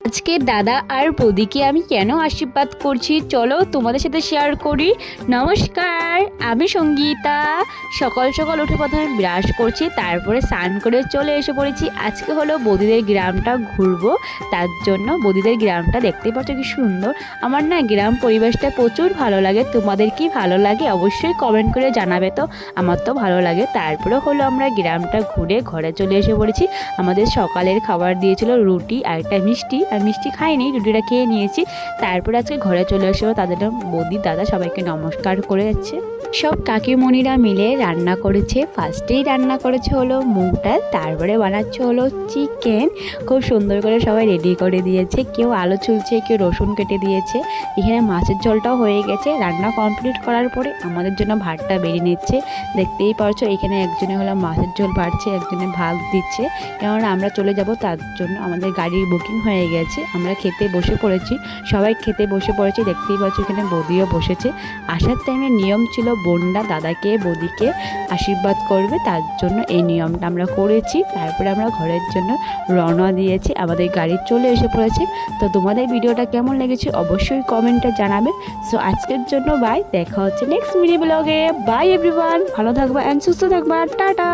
আজকে দাদা আর বৌদিকে আমি কেন আশীর্বাদ করছি চলো তোমাদের সাথে শেয়ার করি। নমস্কার, আমি সঙ্গীতা। সকাল সকাল উঠে প্রথমে ব্রাশ করছি, তারপরে স্নান করে চলে এসে পড়েছি। আজকে হলো বৌদিদের গ্রামটা ঘুরবো, তার জন্য বৌদিদের গ্রামটা দেখতেই পাচ্ছ কি সুন্দর। আমার না গ্রাম পরিবেশটা প্রচুর ভালো লাগে। তোমাদের কি ভালো লাগে অবশ্যই কমেন্ট করে জানাবে। তো আমার তো ভালো লাগে। তারপরে হলো আমরা গ্রামটা ঘুরে ঘরে চলে এসে পড়েছি। আমাদের সকালের খাবার দিয়েছিল রুটি আর একটা মিষ্টি, আর মিষ্টি খাইনি, রুটিটা খেয়ে নিয়েছি। তারপরে আজকে ঘরে চলে এসেও তাদের বৌদি দাদা সবাইকে নমস্কার করে যাচ্ছে। সব কাকিমণিরা মিলে রান্না করেছে। ফার্স্টেই রান্না করেছে হলো মুগ ডাল, তারপরে বানাচ্ছে হলো চিকেন। খুব সুন্দর করে সবাই রেডি করে দিয়েছে, কেউ আলু ছুলছে, কেউ রসুন কেটে দিয়েছে। এখানে মাছের ঝোলটাও হয়ে গেছে। রান্না কমপ্লিট করার পরে আমাদের জন্য ভাতটা বেরিয়ে নিচ্ছে। দেখতেই পারছো এখানে একজনে হলো মাছের ঝোল বাড়ছে, একজনে ভাত দিচ্ছে। কেননা আমরা চলে যাব, তার জন্য আমাদের গাড়ির বুকিং হয়ে গেছে। আমরা খেতে বসে পড়েছি, সবাই খেতে বসে পড়েছি। দেখতেই পাচ্ছ এখানে বৌদিও বসেছে। আসার টাইমে নিয়ম ছিল বোনরা দাদাকে বৌদিকে আশীর্বাদ করবে, তার জন্য এই নিয়মটা আমরা করেছি। তারপরে আমরা ঘরের জন্য রওনা দিয়েছি, আমাদের গাড়ি চলে এসে পড়েছে। তো তোমাদের ভিডিওটা কেমন লেগেছে অবশ্যই কমেন্টে জানাবে। সো আজকের জন্য বাই, দেখা হচ্ছে নেক্সট মিনি ব্লগে। বাই এভরিওয়ান, ভালো থাকবা অ্যান্ড সুস্থ থাকবা, টাটা।